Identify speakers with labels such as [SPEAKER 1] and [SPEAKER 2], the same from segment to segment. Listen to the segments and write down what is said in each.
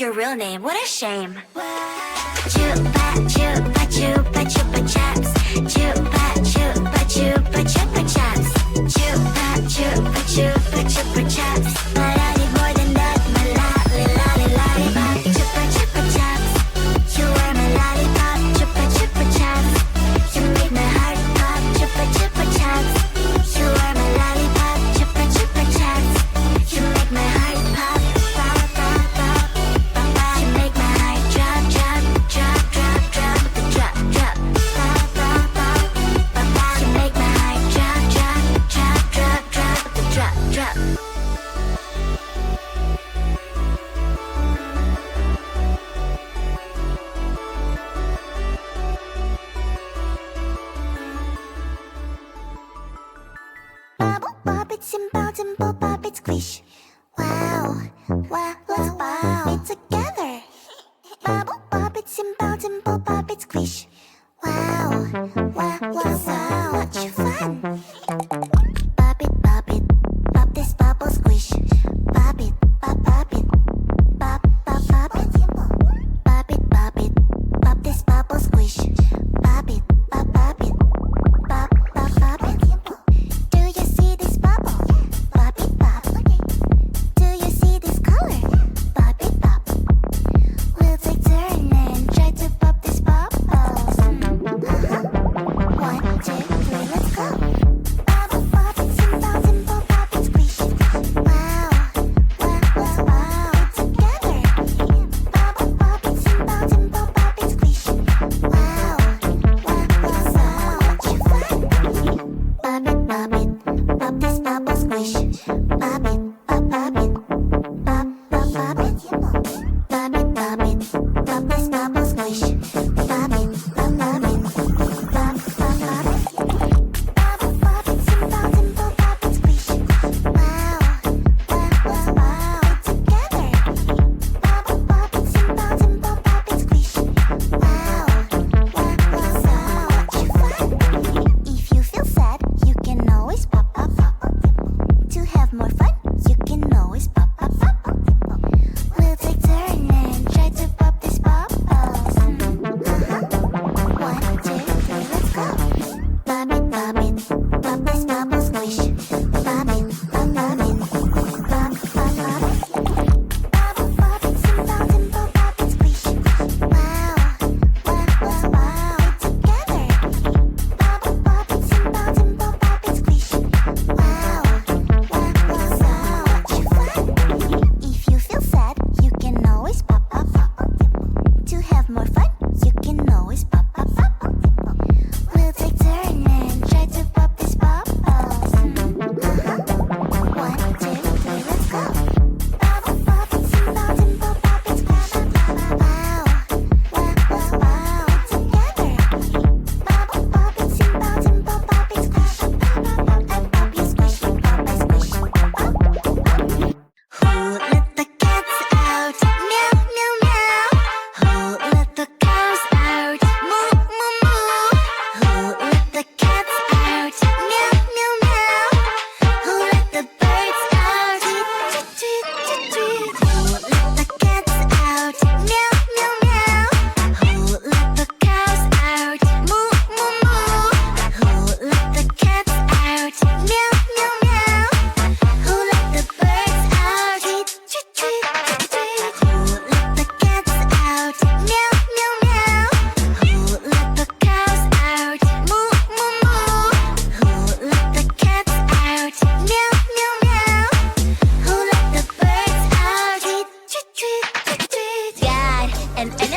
[SPEAKER 1] your real name. What a shame. Chupa, chupa, chupa, chupa chaps. Chupa, chupa, chupa, chupa chaps. Chupa, chupa, chupa, chupa chaps. But I need more than that. My lollipop. Chupa, chupa chaps. You are my lollipop. Chupa, chupa chaps. You make my heart pop. Chupa, chupa chaps. You are my lollipop. Chupa, chupa chaps. You make my heart pop. Pop, pop, pop. You make my heart drop, drop, drop, drop, drop, drop, drop. Pop, pop, pop. You make my heart drop, drop, drop, drop, drop, drop, drop.
[SPEAKER 2] Bubble, bop it, simple, dimple, pop it, squish. Wow, wow, let's wow it together. Bubble, bop it, simple, dimple, pop it, squish. Wow, wow, let's wow, much fun. Pop it, pop this bubble, squish. Pop it, pop it, pop, pop, pop it. Pop it, pop this bubble, squish. Pop it, pop it, pop, pop, pop it. Do you see this bubble? Pop it, pop. Do you see this color? Pop it, pop. We'll take turn and try to pop this bubble. 1, 2,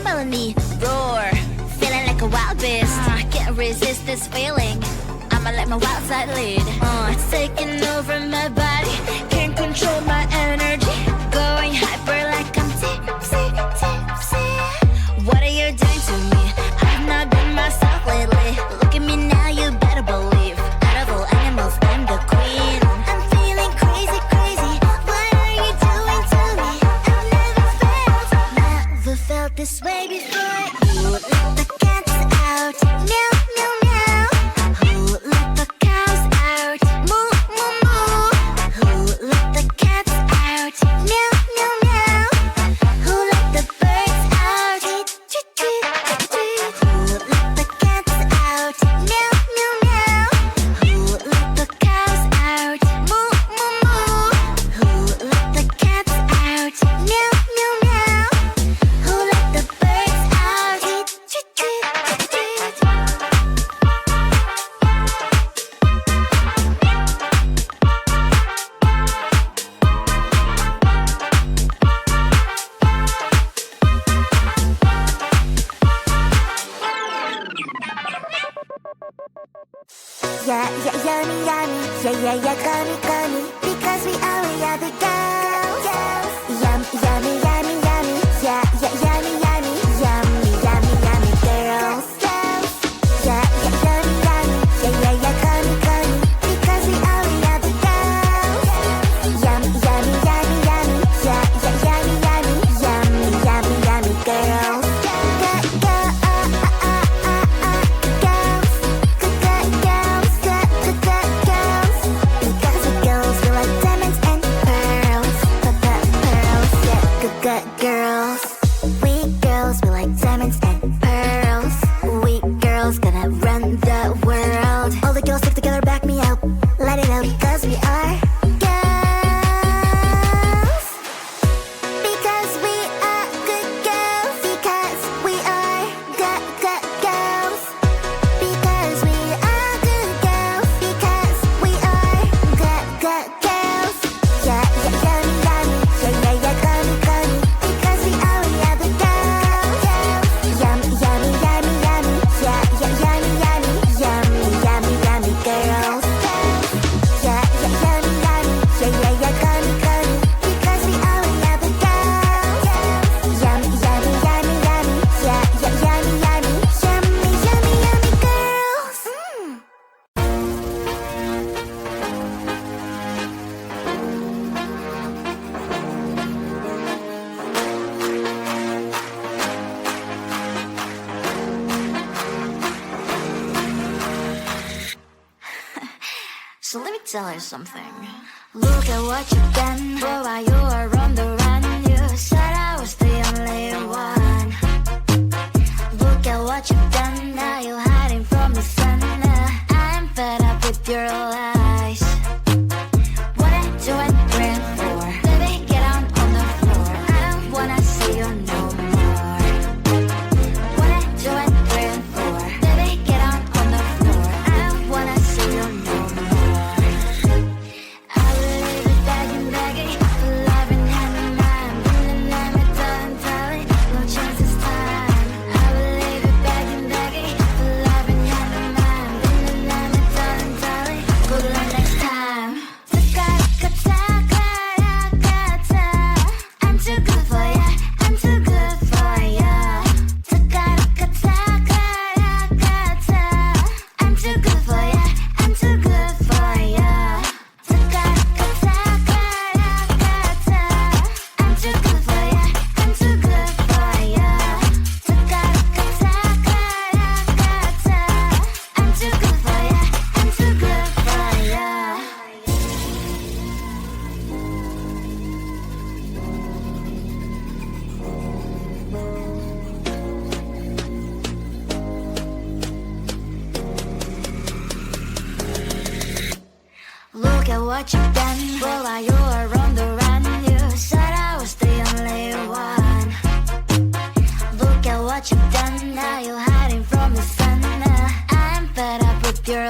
[SPEAKER 1] tremble me, roar, feeling like a wild beast. Can't resist this feeling. I'ma let my wild side lead. It's taking over my body, can't control my energy. Going hyper like I'm tipsy, tipsy. What are you doing to me? I've not been myself lately. Look at me now, you better believe. Out of all animals, I'm the queen.
[SPEAKER 2] I'm feeling crazy, crazy. What are you doing to me? Never felt this way before. Who let the cats out? Meow, meow, meow. Who let the cows out? Moo, moo, moo. Who let the cats out? Meow, meow, meow. Who let the birds out? Tweet, tweet, tweet, tweet. Who let the cats out? Meow, meow, meow. Who let the cows out? Moo, moo, moo. Who let the cats out? Meow, meow, meow. Who let the birds out? Tweet, tweet, tweet, tweet. Yeah, yeah, yummy, yummy. Yeah, yeah, yeah, gummy, gummy. Because we are the girls. Yum, yummy, yummy, yummy. Yeah, yeah, yummy, yummy. Yummy, yummy, yummy girls. Yeah, yeah, yummy, yummy. Yeah, yeah, yeah, gummy, gummy. Because we are the girls. Yum, yummy, yummy, yummy. Yeah, yeah, yummy, yummy. Yummy, yummy, yummy girls. Girls, we girls, we like diamonds and pearls. We girls gonna run the world. All the girls stick together, back me up, let it out because we are girls. Because we are good girls. Because we are girls. Because we are good girls. Because we are girls. Yeah, yeah, yummy, yummy. Yeah, yeah, yeah, gummy, gummy. Because we are the girls. Yummy, yummy, yummy, yummy. Yeah, yeah, yummy, yummy. Yummy, yummy, yummy girls. Yeah, yeah, yummy, yummy. Yeah, yeah, yeah, gummy, gummy. Because we are the girls. Yummy, yummy, yummy, yummy. Yeah, yeah, yummy, yummy. Yummy, yummy, yummy girls.
[SPEAKER 1] So let me tell you something. Look at what you've done. Boy, while you were on the run, you said I was the only one. Look at what you've done. Now you're hiding from the sun. I'm fed up with your lies. What I do and bring for? Baby, get on the floor. I don't wanna see you no more. What I do and bring for? Baby, get on the floor. I don't wanna see you no more. I will leave it begging, begging, loving hand in hand, and then I'm telling, no chance this time. I will leave it begging, begging, loving hand in hand, and then I'm telling, good luck next time. I'm too good for ya, I'm too good for ya. I'm too good for ya, I'm too good for ya. I'm too good for ya, I'm too good for ya. I'm too good for ya, I'm too good for ya. Look at what you've done. Boy, while you were on the run, you said I was the only one. Look at what you've done. Now you're hiding from the sun. I'm fed up with your